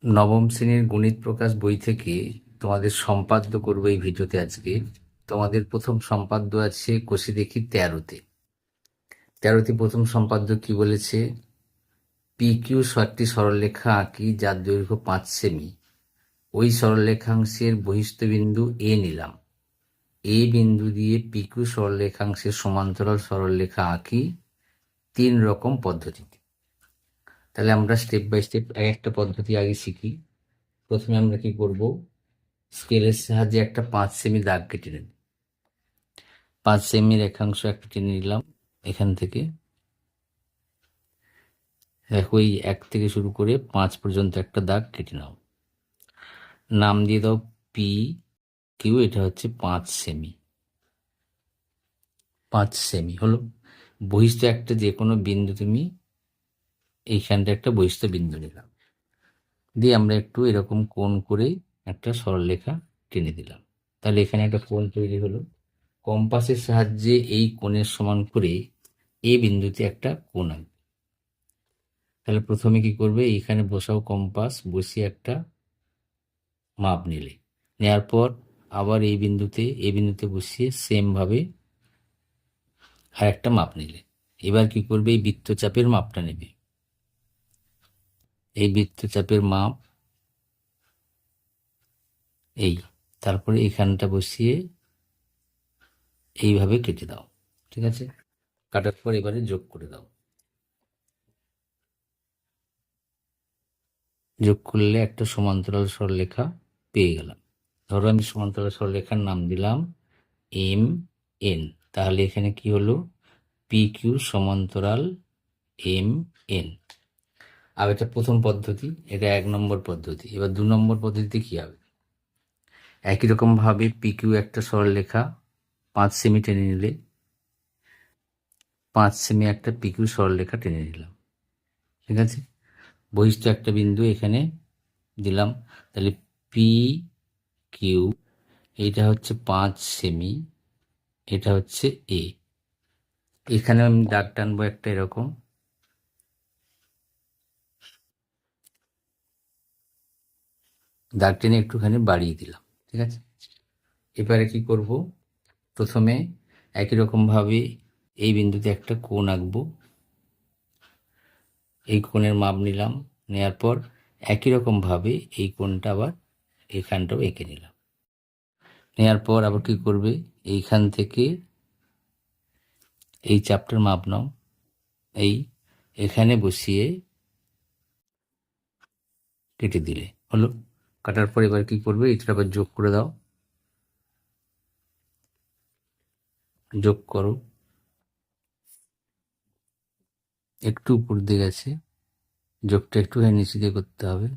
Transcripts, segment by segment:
নবম শ্রেণীর গণিত প্রকাশ বই থেকে তোমাদের সম্পাদ্য করবো এই ভিডিওতে। আজকে তোমাদের প্রথম সম্পাদ্য আছে কষে দেখি 13তে। প্রথম সম্পাদ্য কি বলেছে? পি কিউ একটি সরলরেখা আঁকি যার দৈর্ঘ্য 5 সেমি। ওই সরলরেখাংশের বহিস্থ বিন্দু এ নিলাম। এ বিন্দু দিয়ে পি কিউ সরলরেখাংশের সমান্তরাল সরলরেখা আঁকি 3 রকম পদ্ধতিতে। তাহলে আমরা স্টেপ বাই স্টেপ একটা পদ্ধতি আগে শিখি। প্রথমে আমরা কি করব? স্কেলের সাহায্যে একটা 5 সেমি দাগ কেটে নেব। 5 সেমি রেখাংশ একটা টেনে নিলাম। এখান থেকে দেখো এই 1 থেকে শুরু করে 5 পর্যন্ত একটা দাগ কেটে নাও। নাম দিয়ে দাও পি কিউ। এটা হচ্ছে 5 সেমি। 5 সেমি হলো বহিস্থ একটা যে কোনো বিন্দু। তুমি এইখানটা একটা বহিস্থ বিন্দু নিলাম, দিয়ে আমরা একটু এরকম কোণ করে একটা সরলরেখা টেনে দিলাম। তাহলে এখানে একটা কোণ তৈরি হলো। কম্পাসের সাহায্যে এই কোণের সমান করে এ বিন্দুতে একটা কোণ আঁকবে। তাহলে প্রথমে কি করবে? এইখানে বসাও কম্পাস, বসিয়ে একটা মাপ নিলে, নেওয়ার পর আবার এই বিন্দুতে বসিয়ে সেম ভাবে আর একটা মাপ নিলে। এবার কি করবে? এই বৃত্তচাপের মাপটা নেবে। এই বৃত্তচাপের মাপ এই, তারপরে এখানটা বসিয়ে এইভাবে কেটে দাও। ঠিক আছে? কাটার পর এবারে যোগ করে দাও। যোগ করলে একটা সমান্তরাল সরলরেখা পেয়ে গেলাম। ধরো আমি সমান্তরাল সরলরেখার নাম দিলাম এম এন। তাহলে এখানে কি হলো? পি কিউ সমান্তরাল এম এন। আর এটা প্রথম পদ্ধতি, এটা 1 নম্বর পদ্ধতি। এবার 2 নম্বর পদ্ধতিতে কি হবে? একই রকম ভাবে পি কিউ একটা সরলরেখা 5 সেমি টেনে নিলে, 5 সেমি একটা পি কিউ সরলরেখা টেনে নিলাম। ঠিক আছে? বহিস্থ একটা বিন্দু এখানে দিলাম। তাহলে পি কিউ, এইটা হচ্ছে 5 সেমি, এটা হচ্ছে এ। এখানে আমি দাগ টানবো একটা এরকম। দাগ টেনে একটুখানি বাড়িয়ে দিলাম। ঠিক আছে? এবারে কি করব? প্রথমে একই রকমভাবে এই বিন্দুতে একটা কোণ আঁকবো। এই কোণের মাপ নিলাম, নেওয়ার পর একই রকমভাবে এই কোণটা আবার এখানটাও এঁকে নিলাম। নেওয়ার পর আবার কি করবে? এইখান থেকে এই চাপটার মাপ নাও, এই এখানে বসিয়ে কেটে দিলে হলো। কাটার পর এবার কি করবে? এটা আবার যোগ করে দাও। যোগ করো, একটু উপর দিয়ে গেছে, যোগটা একটু নিচে দিয়ে করতে হবে,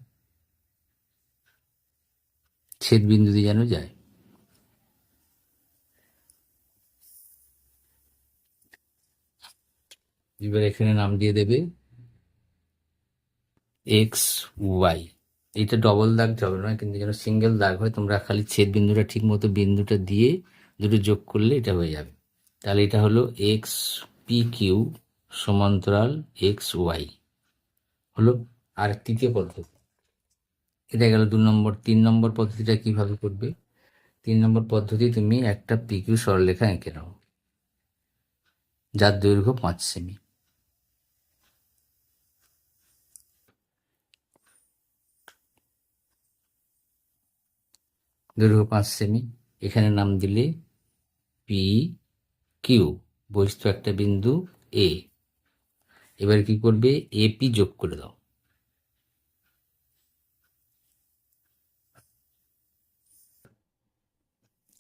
ছেদ বিন্দু দিয়ে যেন যায়। এবার এখানে নাম দিয়ে দেবে এক্স ওয়াই। এইটা ডবল দাগ যাবে না, কিন্তু যেন সিঙ্গেল দাগ হয়। তোমরা খালি ছেদ বিন্দুটা ঠিক মতো বিন্দুটা দিয়ে দুটো যোগ করলে এটা হয়ে যাবে। তাহলে এটা হলো এক্স পি কিউ সমান্তরাল এক্স ওয়াই হলো। আর তৃতীয় পদ্ধতি, এটা গেল 2 নম্বর। 3 নম্বর পদ্ধতিটা কিভাবে করবে? 3 নম্বর পদ্ধতি, তুমি একটা পি কিউ সরলরেখা এঁকে নাও যার দৈর্ঘ্য 5 সেমি। দৈর্ঘ্য 5 সেমি, এখানে নাম দিলে পি কিউ, বহিস্থ একটা বিন্দু এ। এবার কি করবে? এপি যোগ করে দাও।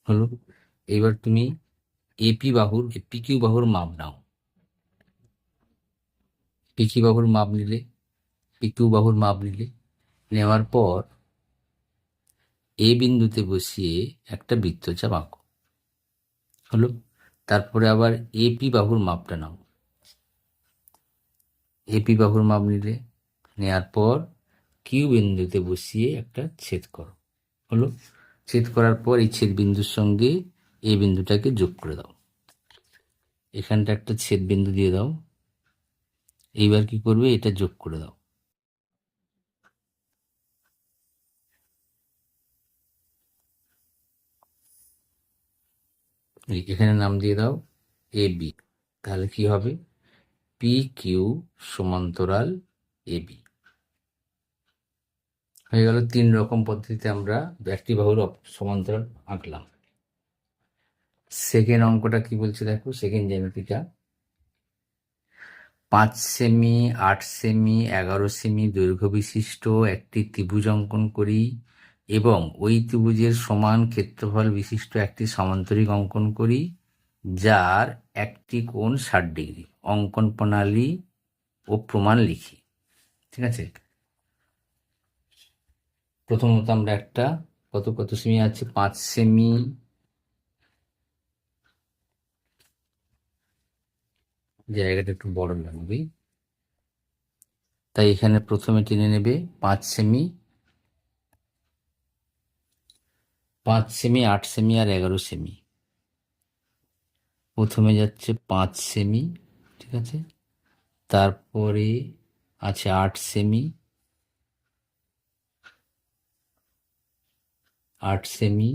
হলো। এবার তুমি পিকিউ বাহুর মাপ নাও। পিকিউ বাহুর মাপ নিলে, পিকিউ বাহুর মাপ নিলে, নেওয়ার পর এ বিন্দুতে বসিয়ে একটা বৃত্তচাপ আঁকো। হলো। তারপরে আবার এপি বাহুর মাপটা নাও। এপি বাহুর মাপ নিলে, নেওয়ার পর কিউ বিন্দুতে বসিয়ে একটা ছেদ করো। হলো। ছেদ করার পর এই ছেদ বিন্দুর সঙ্গে এই বিন্দুটাকে যোগ করে দাও। এখানটা একটা ছেদ বিন্দু দিয়ে দাও। এইবার কি করবে? এটা যোগ করে দাও। এখানে নাম দিয়ে দাও এ বি। তাহলে কি হবে? পি কিউ সমান্তরাল এ বি হয়ে গেল। 3 রকম পদ্ধতিতে আমরা একটি বাহুর সমান্তরাল আঁকলাম। সেকেন্ড অঙ্কটা কি বলছে দেখো, সেকেন্ড জ্যামিতিটা 5 সেমি, 8 সেমি, 11 সেমি দৈর্ঘ্য বিশিষ্ট একটি ত্রিভুজ অঙ্কন করি এবং ওই ত্রিভুজের সমান ক্ষেত্রফল বিশিষ্ট একটি সমান্তরিক অঙ্কন করি যার একটি কোণ 60 ডিগ্রি। অঙ্কন প্রণালী ও প্রমাণ লিখি। ঠিক আছে, প্রথমত আমরা একটা কত কত সেমি আছে, 5 সেমি, জায়গাটা একটু বড় লাগবে তাই এখানে প্রথমে টেনে নেবে 5 সেমি, 5 সেমি, 8 সেমি আর 11 সেমি। প্রথমে যাচ্ছে 5 সেমি, ঠিক আছে, তারপরে আছে 8 সেমি, 8 সেমি,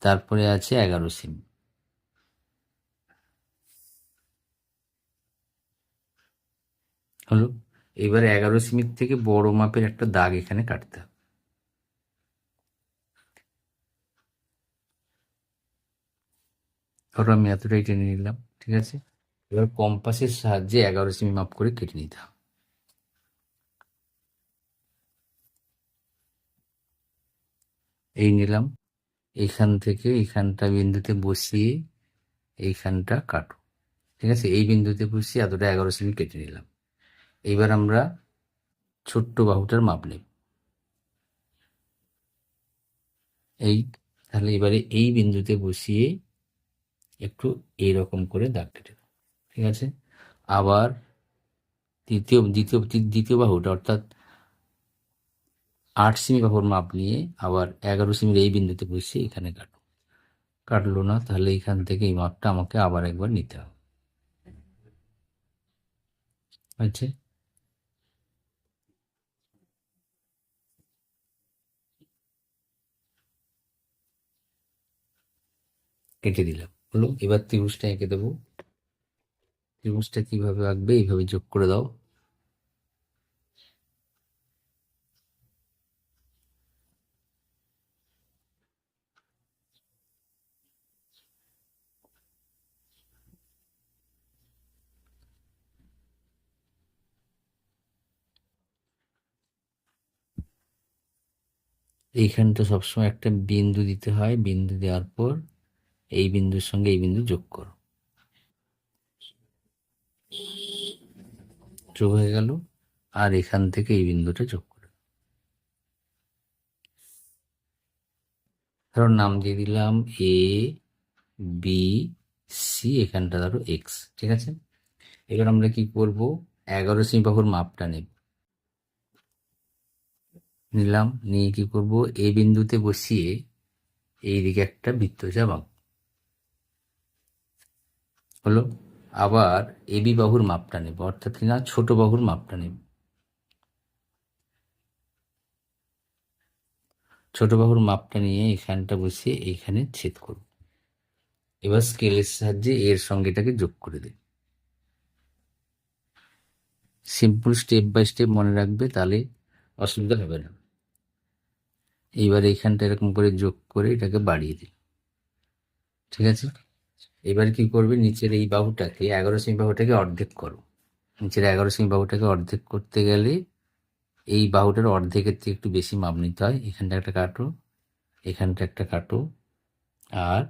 তারপরে আছে 11 সেমি। হলো। এবারে 11 সেমির থেকে বড় মাপের একটা দাগ এখানে কাটতে হবে। ধরো আমি এতটাই টেনে নিলাম, ঠিক আছে। এবার কম্পাসের সাহায্যে 11 সেমি মাপ করে কেটে নিতে হবে। এই নিলাম, এইখান থেকে এইখানটা বিন্দুতে বসিয়ে এইখানটা কাটো, ঠিক আছে। এই বিন্দুতে বসিয়ে এতটা 11 সেমি কেটে নিলাম। এইবার আমরা ছোট্ট বাহুটার মাপ নেব। এই তাহলে এবারে এই বিন্দুতে বসিয়ে একটু এইরকম করে দাগ কেটে দেব, ঠিক আছে। আবার দ্বিতীয় দ্বিতীয় দ্বিতীয় বাহুটা অর্থাৎ 8 সেমি বাহুর মাপ নিয়ে আবার 11 সেমির এই বিন্দুতে বসিয়ে এখানে কাটো। কাটলো না, তাহলে এখান থেকে এই মাপটা আমাকে আবার একবার নিতে হবে। আচ্ছা, কেটে দিলাম, হলো। এবার ত্রিভুজটা এঁকে দেবো। ত্রিভুজটা কিভাবে আঁকবে, এইভাবে যোগ করে দাও। এইখানটা সবসময় একটা বিন্দু দিতে হয়, বিন্দু দেওয়ার পর এই বিন্দুর সঙ্গে এই বিন্দু যোগ করো। যোগ হয়ে গেল। আর এখান থেকে এই বিন্দুটা যোগ করো। ধরো নাম দিয়ে দিলাম এ বি সি, এখানটা ধরো এক্স, ঠিক আছে। এবার আমরা কি করব, 11 সেমি বাহুর মাপটা নেব। নিলাম, নিয়ে কি করব, এই বিন্দুতে বসিয়ে এইদিকে একটা বৃত্তচাপ আঁকব, হলো। আবার এবি বাহুর মাপটা নেব, অর্থাৎ কিনা ছোট বাহুর মাপটা নেব। ছোট বাহুর মাপটা নিয়ে এখানটা বসিয়ে এইখানে ছেদ করব। এবার স্কেলের সাহায্যে এর সঙ্গে এটাকে যোগ করে দেব। সিম্পল স্টেপ বাই স্টেপ মনে রাখবে, তাহলে অসুবিধা হবে না। এইবার এইখানটা এরকম করে যোগ করে এটাকে বাড়িয়ে দিই, ঠিক আছে। এবার কি করবে, নিচের এই বাহুটাকে 11 সেমি বাহুটাকে অর্ধেক করো। নিচের 11 সেমি বাহুটাকে অর্ধেক করতে গেলে এই বাহুটার অর্ধেকের থেকে একটু বেশি মাপ নিতে হয়। এখানটা একটা কাটো, এখানটা একটা কাটো, আর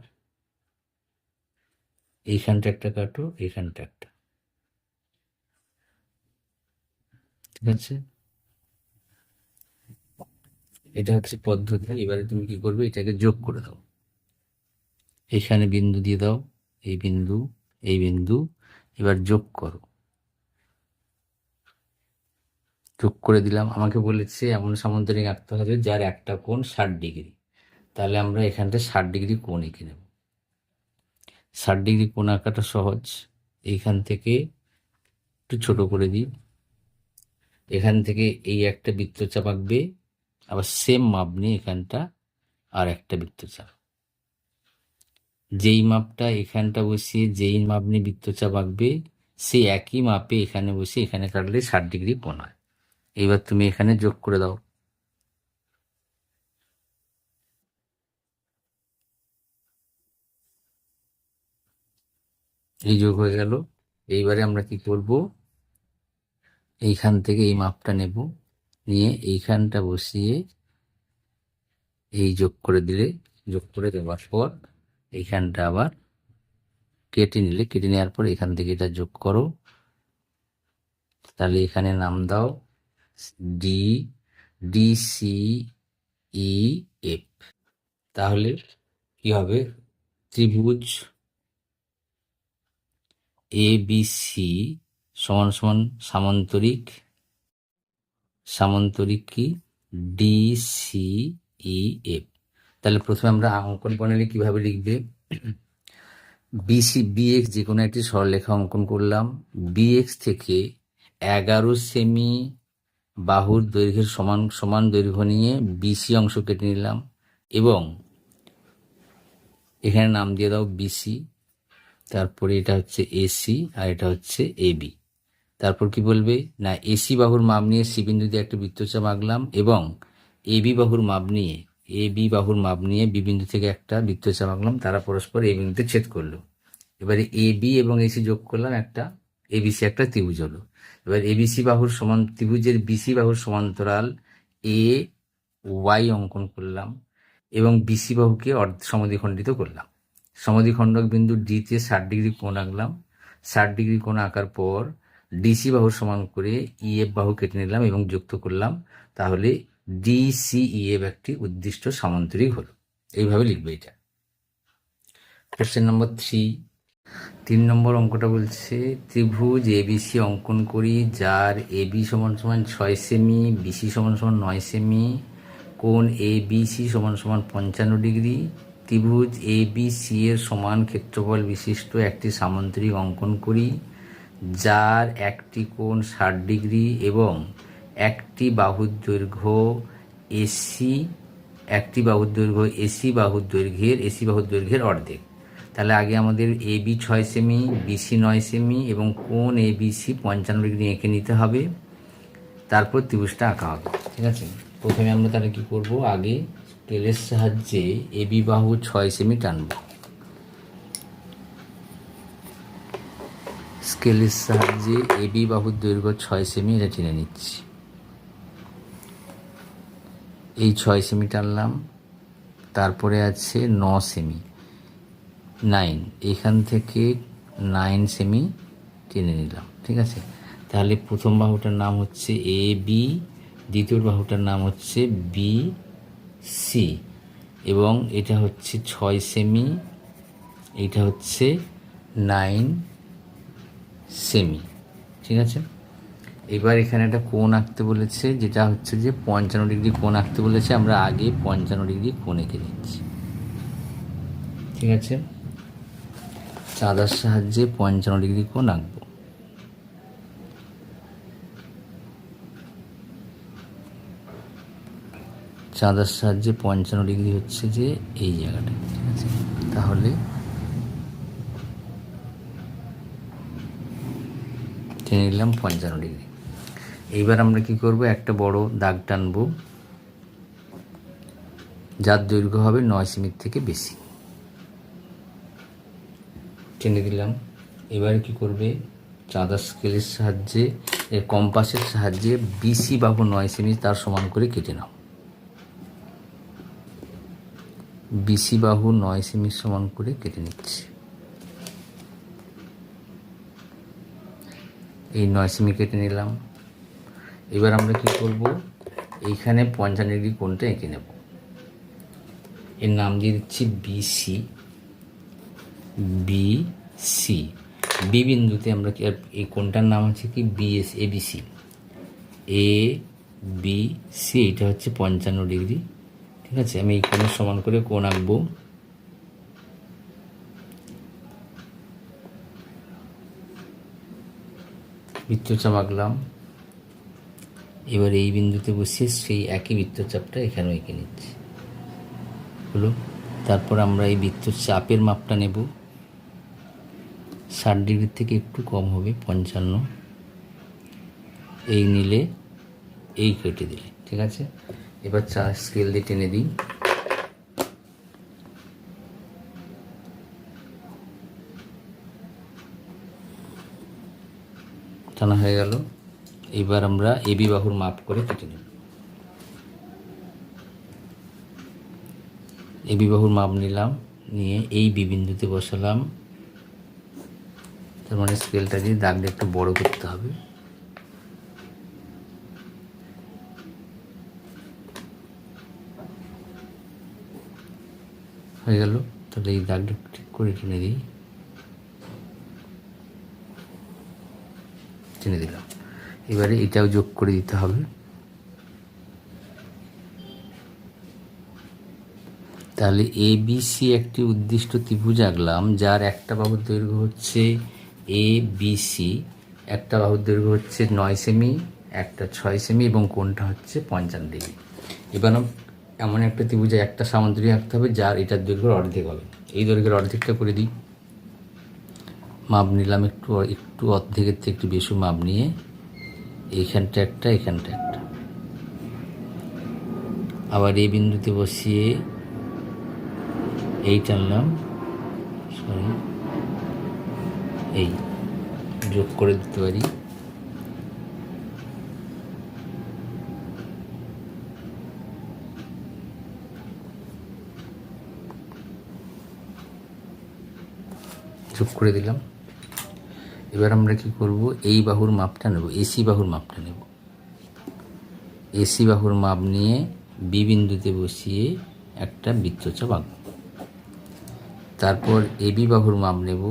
এইখানটা একটা কাটো, এইখানটা একটা, ঠিক আছে। এটা হচ্ছে পদ্ধতি। এবারে তুমি কি করবে, এটাকে যোগ করে দাও। এখানে বিন্দু দিয়ে দাও, এই বিন্দু, এই বিন্দু, এবার যোগ করো। যোগ করে দিলাম। আমাকে বলেছে এমন সামান্তরিক আঁকতে হবে যার একটা কোণ 60 ডিগ্রি। তাহলে আমরা এখানটা 60 ডিগ্রি কোণ এঁকে নেব। 60 ডিগ্রি কোণ আঁকাটা সহজ। এইখান থেকে একটু ছোট করে দিই। এখান থেকে এই একটা বৃত্তচাপ আঁকবে, আবার সেম মাপ নিয়ে এখানটা আর একটা বৃত্তচাপ। যেই মাপটা এখানটা বসিয়ে যেই মাপ নিয়ে বৃত্তচাপ আঁকবে, সেই একই মাপে এখানে বসে এখানে কাটলে 60 ডিগ্রি কোণ হয়। এইবার তুমি এখানে যোগ করে দাও। এই যোগ হয়ে গেল। এইবারে আমরা কি করব, এইখান থেকে এই মাপটা নেব, নিয়ে এইখানটা বসিয়ে এই যোগ করে দিলে, যোগ করে দেওয়ার পর এইখানটা আবার কেটে নিলে, কেটে নেওয়ার পর এখান থেকে এটা যোগ করো। তাহলে এখানে নাম দাও ডি, ডিসি ই এফ। তাহলে কি হবে, ত্রিভুজ এ বি সি সমান সমান সামান্তরিক, সামান্তরিক কি ডিসি ই এফ। তাহলে প্রথমে আমরা অঙ্কন প্রণালী কিভাবে লিখবে, বিসি বিএক্স যে কোনো একটি সরলরেখা অঙ্কন করলাম। বিএক্স থেকে 11 সেমি বাহুর দৈর্ঘ্যের সমান সমান দৈর্ঘ্য নিয়ে বিসি অংশ কেটে নিলাম, এবং এখানে নাম দিয়ে দাও বিসি। তারপরে এটা হচ্ছে এসি আর এটা হচ্ছে এবি। তারপর কি বলবে না, এসি বাহুর মাপ নিয়ে সি বিন্দু দিয়ে একটা বৃত্তচাপ আঁকলাম, এবং এবি বাহুর মাপ নিয়ে, এবি বাহুর মাপ নিয়ে বি বিন্দু থেকে একটা বৃত্তচাপ আঁকলাম, তারা পরস্পর এই বিন্দুতে ছেদ করলো। এবারে এবি এবং এসি যোগ করলাম, একটা এবিসি একটা ত্রিভুজ হলো। এবার এবিসি বাহুর সমান ত্রিভুজের বিসি বাহুর সমান্তরাল এ ওয়াই অঙ্কন করলাম, এবং বিসি বাহুকে সমদ্বিখণ্ডিত করলাম। সমদ্বিখণ্ডক বিন্দু ডিতে 60 ডিগ্রি কোণ আঁকলাম। 60 ডিগ্রি কোণ আঁকার পর ডিসি বাহুর সমান করে ইএফ বাহু কেটে নিলাম এবং যুক্ত করলাম। তাহলে ডিসিইএফ একটি উদ্দিষ্ট সামান্তরিক হলো। এইভাবে লিখবে এটা। কোশ্চেন নম্বর 3 নম্বর অঙ্কটা বলছে, ত্রিভুজ এবিসি অঙ্কন করি, যার এবি সমান সমান 6 সেমি, বিসি সমান সমান 9 সেমি, কোণ এ বিসি সমান সমান 55 ডিগ্রি। ত্রিভুজ এ বি সি এর সমান ক্ষেত্রফল বিশিষ্ট একটি সামান্তরিক অঙ্কন করি, যার একটি কোণ 60 ডিগ্রি এবং একটি বাহুর দৈর্ঘ্য এসি, একটি বাহুর দৈর্ঘ্য এসি বাহুর দৈর্ঘ্যের অর্ধেক। তাহলে আগে আমাদের A B 6 semi, BC 9 semi এবং কোণ এ বিসি 55 ডিগ্রি এঁকে নিতে হবে, তারপর ত্রিভুজটা আঁকা হবে। ঠিক আছে, প্রথমে আমরা তাহলে কি করব, আগে স্কেলের সাহায্যে এ বি বাহু 6 সেমি টানব। স্কেলের সাহায্যে এ বি বাহুর দৈর্ঘ্য 6 সেমি, এটা টেনে নিচ্ছি। এই 6 সেমি টানলাম। তারপরে আছে 9 সেমি, 9, এখান থেকে 9 সেমি টেনে নিলাম। ঠিক আছে, তাহলে প্রথম বাহুটার নাম হচ্ছে এ বি, দ্বিতীয় বাহুটার নাম হচ্ছে বি সি, এবং এটা হচ্ছে 6 সেমি, এইটা হচ্ছে 9 সেমি। ঠিক আছে, এবার এখানে একটা কোণ আঁকতে বলেছে, যেটা হচ্ছে যে 55 ডিগ্রি কোণ আঁকতে বলেছে। আমরা আগে 55 ডিগ্রি কোণ এঁকে নিচ্ছি। ঠিক আছে, চাঁদার সাহায্যে 55 ডিগ্রি কোণ আঁকবো। চাঁদার সাহায্যে 55 ডিগ্রি হচ্ছে যে এই জায়গাটা। ঠিক আছে, তাহলে টেনে নিলাম 55 ডিগ্রি। এইবার আমরা কি করব, একটা বড় দাগ টানবো, যার দৈর্ঘ্য হবে 9 সেমির থেকে বেশি। টেনে দিলাম। এবারে কি করবে, চাঁদার স্কেলের সাহায্যে, কম্পাসের সাহায্যে বিসি বাহু 9 সেমি তার সমান করে কেটে নাও। বিসি বাহু 9 সেমির সমান করে কেটে নিচ্ছি। এই 9 সেমি কেটে নিলাম। এবার আমরা কি করব, এইখানে 55 ডিগ্রি কোণটা এঁকে নেব। এর নাম দিয়ে দিচ্ছি বিসি। বিসি বি বিন্দুতে আমরা কি, এই কোণটার নাম হচ্ছে কি BS ABC, A B C, এটা হচ্ছে 55 ডিগ্রি। ঠিক আছে, আমি এই কোণের সমান করে কোণ আঁকবো। বৃত্তচাপ আঁকলাম। এবার এই বিন্দুতে বসিয়ে সেই একই বৃত্তচাপটা এখানেও এঁকে নিচ্ছি। হলো, তারপর আমরা এই বৃত্তর চাপের মাপটা নেব। 60 ডিগ্রির থেকে একটু কম হবে, 55। এই নিলে এই কেটে দিলে, ঠিক আছে। এবার স্কেল দিয়ে টেনে দিই। টানা হয়ে গেল। এবার আমরা এবি বাহুর মাপ করে কেটে নেব। এবি বাহুর মাপ নিলাম, নিয়ে এই বি বিন্দুতে বসালাম। তার মানে স্কেলটা দিয়ে দাগটা একটু বড় করতে হবে। হয়ে গেল। তাহলে এই দাগটা ঠিক করে টেনে দিই, টেনে দিলাম। এবারে এটাও যোগ করে দিতে হবে। তাহলে এ বি সি একটি উদ্দিষ্ট ত্রিভুজ আঁকলাম, যার একটা বাহুর দৈর্ঘ্য হচ্ছে এ বি সি, একটা বাহুর দৈর্ঘ্য হচ্ছে 9 সেমি, একটা 6 সেমি এবং কোণটা হচ্ছে 55 ডিগ্রি। এবার এমন একটা ত্রিভুজে একটা সামান্তরিক আঁকতে হবে যার এটার দৈর্ঘ্যের অর্ধেক হবে। এই দৈর্ঘ্যের অর্ধেকটা করে দিই। মাপ নিলাম একটু অর্ধেকের থেকে একটু বেশি মাপ নিয়ে এইখানটা একটা, এখানটা একটা। আবার এই বিন্দুতে বসিয়ে এই টানলাম, এই যোগ করে দিতে পারি। যোগ করে দিলাম। এবার আমরা কি করব, এই বাহুর মাপটা নেব, এসি বাহুর মাপটা নেব। এসি বাহুর মাপ নিয়ে বি বিন্দুতে বসিয়ে একটা বৃত্তচাপ আঁকব। তারপর এবি বাহুর মাপ নেব,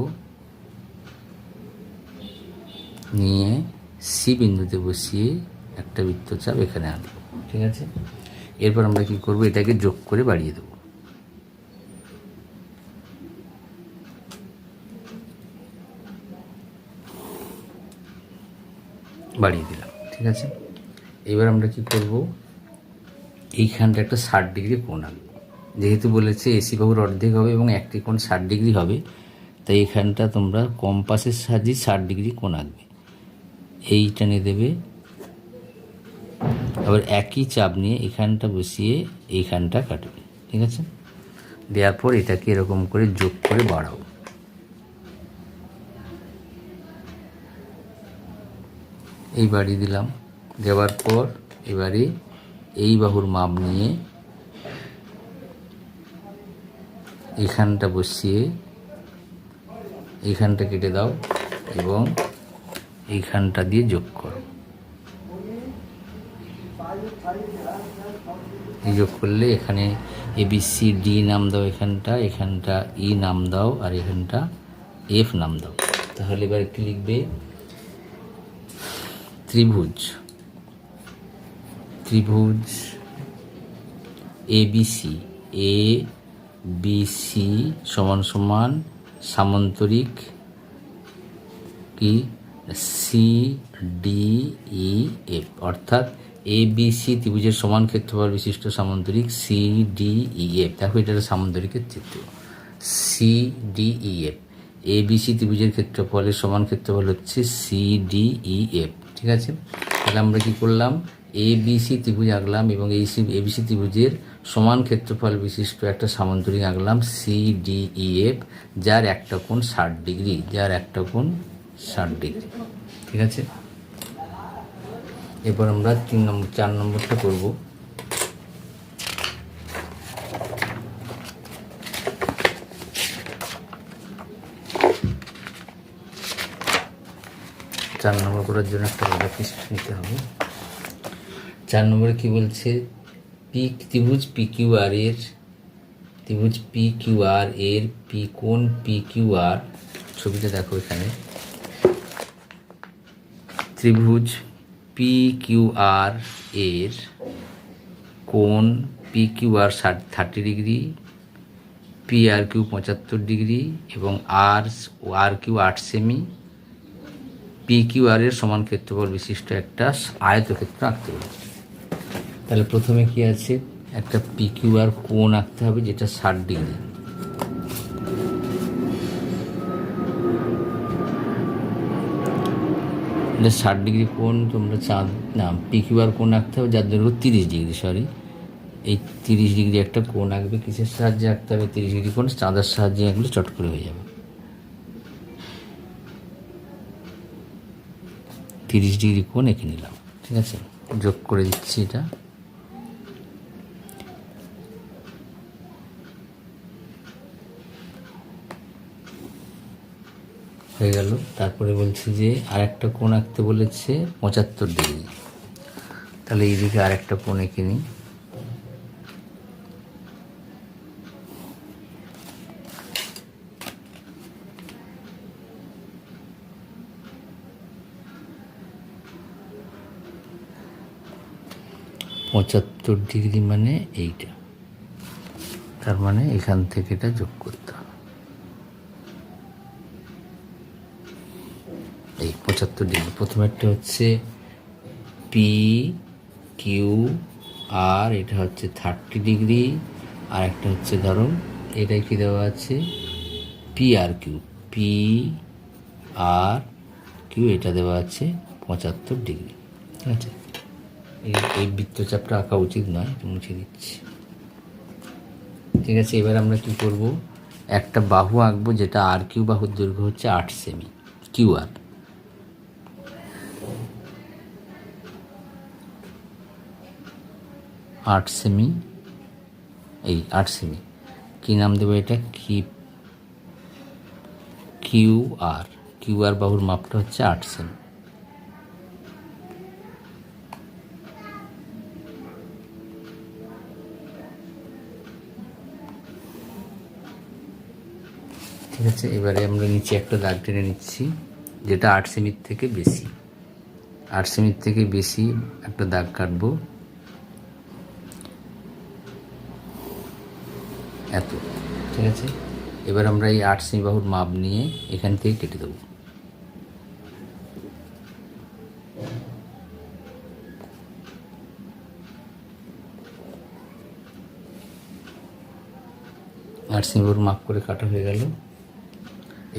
নিয়ে সি বিন্দুতে বসিয়ে একটা বৃত্তচাপ এখানে আনবো, ঠিক আছে। এরপর আমরা কি করব, এটাকে যোগ করে বাড়িয়ে দেব। বাড়িয়ে দিলাম, ঠিক আছে। এবার আমরা কি করব, এইখানটা একটা 60 ডিগ্রি কোণ আনবো। যেহেতু বলেছে এসি বাহুর অর্ধেক হবে এবং একটি কোণ 60 ডিগ্রি হবে, তাই এখানটা তোমরা কম্পাসের সাহায্যে 60 ডিগ্রি কোণ আঁকবে। এই টেনে দেবে। আবার একই চাপ নিয়ে এখানটা বসিয়ে এইখানটা কাটবে, ঠিক আছে। দেওয়ার পর এটাকে এরকম করে যোগ করে বাড়াও। এই বাড়িয়ে দিলাম। দেওয়ার পর এবারে এই বাহুর মাপ নিয়ে এখানটা বসিয়ে এইখানটা কেটে দাও এবং এইখানটা দিয়ে যোগ করো। এই যোগ করলে এখানে এবিসি ডি নাম দাও, এখানটা ই নাম দাও, আর এখানটা এফ নাম দাও। তাহলে এবার একটু লিখবে ত্রিভুজ এবিসি, এ বি সি সমান সমান সামান্তরিক কি সি ডি ই এফ, অর্থাৎ এ বি সি ত্রিভুজের সমান ক্ষেত্রফল বিশিষ্ট সামান্তরিক সি ডি ই এফ। দেখো এটা সামান্তরিকের চিত্র। C D E F, A B C ত্রিভুজের ক্ষেত্রফলের সমান ক্ষেত্রফল হচ্ছে সি ডি ই এফ, ঠিক আছে। তাহলে আমরা কি করলাম, এ বি সি ত্রিভুজ আঁকলাম এবং এই এ বি সি ত্রিভুজের সমান ক্ষেত্রফল বিশিষ্ট একটা সামান্তরিক আঁকলাম সি ডি ই এফ, যার একটা কোণ 60 ডিগ্রি, ঠিক আছে। এরপর আমরা 4 নম্বরটা করব। 4 নম্বর করার জন্য একটা আলাদা পিস নিতে হবে। 4 নম্বরে কি বলছে, ত্রিভুজ পি কিউ আর এর পি কোণ পি কিউ আর, ছবিটা দেখো এখানে। ত্রিভুজ পি কিউ আর এর কোণ P Q R 30 degree, P R Q 75 degree এবং আর Q 8 semi, P Q R এর সমান ক্ষেত্রফল বিশিষ্ট একটা আয়তক্ষেত্র আঁকতে হবে। তাহলে প্রথমে কি আছে, একটা পি কিউ আর কোণ আঁকতে হবে যেটা 60 ডিগ্রি। এটা 60 ডিগ্রি কোণ তোমরা চাঁদ না পিকিউআর কোণ আঁকতে হবে, যার দৈর্ঘ্য 30 ডিগ্রি, সরি এই 30 ডিগ্রি একটা কোণ আঁকবে। কিসের সাহায্যে আঁকতে হবে 30 ডিগ্রি কোণ? চাঁদার সাহায্যে আঁকলে চট করে হয়ে যাবে। 30 ডিগ্রি কোণ এঁকে নিলাম, ঠিক আছে। যোগ করে দিচ্ছি এটা। হয়ে গেল। তারপরে বলছে যে আরেকটা কোণ আঁকতে বলেছে 75 ডিগ্রি। তাহলে এইদিকে আরেকটা কোণ এঁকে নিই। (75 ডিগ্রি) মানে এইটা, তার মানে এখান থেকে এটা যোগ করতে হবে। এই 75 ডিগ্রি প্রথমেরটা হচ্ছে পি কিউ আর, এটা হচ্ছে 30 ডিগ্রি, আর একটা হচ্ছে ধরো এটাই কি দেওয়া আছে P R Q, P R Q এটা দেওয়া আছে 75 ডিগ্রি, ঠিক আছে। এই বৃত্তচাপটা আঁকা উচিত নয়, মুছে দিচ্ছি, ঠিক আছে। এবার আমরা কি করব, একটা বাহু আঁকবো যেটা আর কিউ বাহুর দৈর্ঘ্য হচ্ছে 8 সেমি, কিউ আর। আট সেমি, এই 8 সেমি, কী নাম দেবো এটা, কিউ আর। কিউ আর বাহুর মাপটা হচ্ছে 8 সেমি। ঠিক আছে। এবারে আমরা নিচে একটা দাগ টেনে নিচ্ছি যেটা 8 সেমির থেকে বেশি। 8 সেমির থেকে বেশি একটা দাগ কাটবো, এত, ঠিক আছে। এবার আমরা এই 8 সেমি বাহুর মাপ নিয়ে এখান থেকে কেটে দেবো। আট সেমি বাহুর মাপ করে কাটা হয়ে গেল।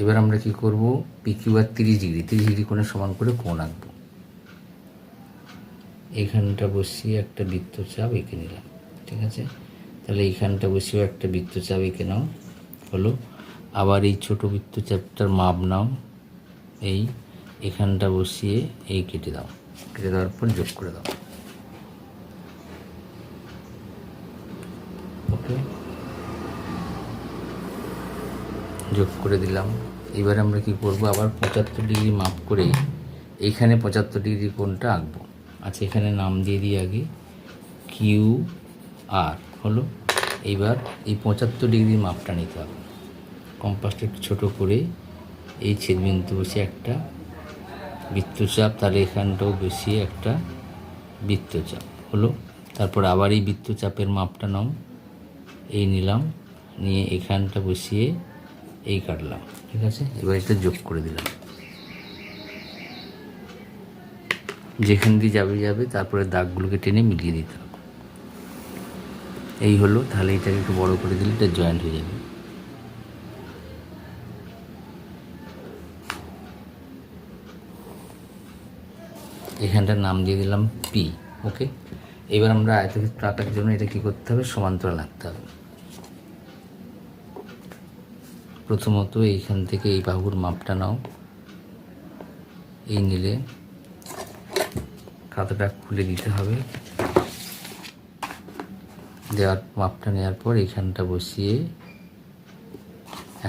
এবার আমরা কি করব, পিকিউ আর 30 ডিগ্রি কোণের সমান করে কোণ আঁকবো। এইখানটা বসিয়ে একটা বৃত্তচাপ এঁকে নিলাম, ঠিক আছে। তাহলে এইখানটা বসিয়েও একটা বৃত্তচাপ এঁকে নাও, হলো। আবার এই ছোট বৃত্তচাপটার মাপ নাও, এই এখানটা বসিয়ে এই কেটে দাও, কেটে দেওয়ার পর যোগ করে দাও, ওকে। যোগ করে দিলাম। এবার আমরা কি করব, আবার 75 ডিগ্রি মাপ করে এইখানে 75 ডিগ্রি কোণটা আঁকবো। আচ্ছা, এখানে নাম দিয়ে দিই আগে, কিউ আর, হলো। এইবার এই 75 ডিগ্রি মাপটা নিতে হবে। কম্পাসটা একটু ছোটো করে এই ছেদবিন্দু বসে একটা বৃত্তচাপ, তাহলে এখানটাও বসিয়ে একটা বৃত্তচাপ, হলো। তারপর আবার এই বৃত্তচাপের মাপটা নাও, এই নিলাম, নিয়ে এখানটা বসিয়ে এই কাটলাম, ঠিক আছে। এবার এটা যোগ করে দিলাম, যেখান দিয়ে যাবে তারপরে দাগগুলোকে টেনে মিলিয়ে দিতে হবে। এই হলো। তাহলে এটাকে একটু বড় করে দিলে এটা জয়েন্ট হয়ে যাবে। এখানটার নাম দিয়ে দিলাম পি, ওকে। এবার আমরা আয়তক্ষেত্র আঁকার জন্য এটা কী করতে হবে, সমান্তরাল আঁকতে হবে। প্রথমত এইখান থেকে এই বাহুর মাপটা নাও, এই নিলে খাতাটা খুলে দিতে হবে। দেওয়ার মাপটা নেওয়ার পর এইখানটা বসিয়ে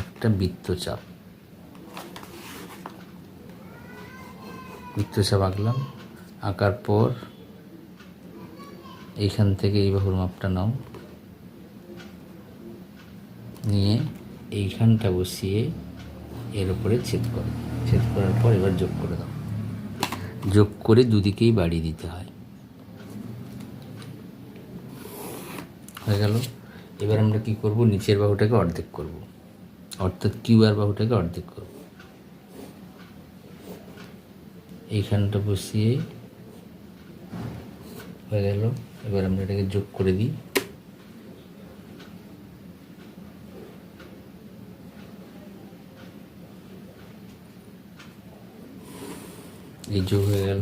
একটা বৃত্তচাপ আঁকলাম। আঁকার পর এইখান থেকে এই বাহুর মাপটা নাও, নিয়ে এইখানটা বসিয়ে এর উপরে ছেদ করো। ছেদ করার পর এবার যোগ করে দাও। যোগ করে দুদিকেই বাড়িয়ে দিতে হয়। হয়ে গেল। এবার আমরা কি করব, নিচের বাহুটাকে অর্ধেক করব, অর্থাৎ কিউ আর বাহুটাকে অর্ধেক করব। এইখানটা বসিয়ে হয়ে গেল। এবার আমরা এটাকে যোগ করে দিই। এই যোগ হয়ে গেল।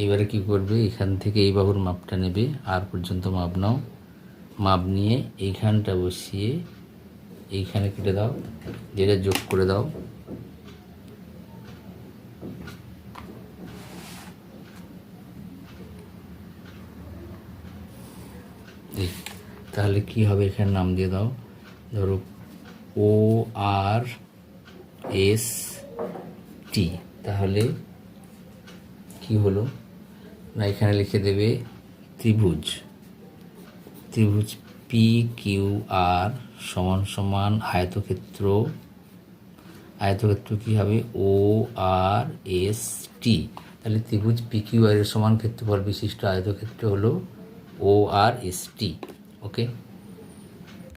এইবারে কি করবে, এখান থেকে এই বাহুর মাপটা নেবে, আর পর্যন্ত মাপ নাও, মাপ নিয়ে এইখানটা বসিয়ে এইখানে কেটে দাও, যেটা যোগ করে দাও। এই তাহলে কি হবে, এখানে নাম দিয়ে দাও, ধরো ও আর এস টি। তাহলে কি হলো না, এখানে লিখে দেবে ত্রিভুজ, ত্রিভুজ পি কিউ আর সমান সমান আয়তক্ষেত্র, আয়তক্ষেত্র কী হবে ও আর এস টি। তাহলে ত্রিভুজ পি কিউ আর এর সমান ক্ষেত্রফল বিশিষ্ট আয়তক্ষেত্র হলো ও আর এস টি। ওকে।